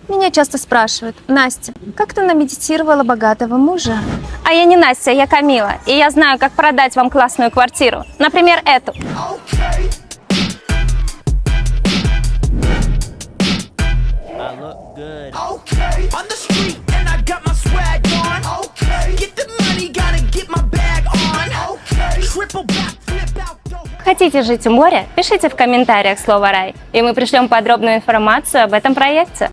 Меня часто спрашивают: Настя, как ты намедитировала богатого мужа? А я не Настя, я Камила, и я знаю, как продать вам классную квартиру. Например, эту. I look good. Okay, on the street and I got my swag on. Okay, get the money, gotta get my bag on. Okay, triple back, flip out, go. Хотите жить у моря? Пишите в комментариях слово «рай», и мы пришлем подробную информацию об этом проекте.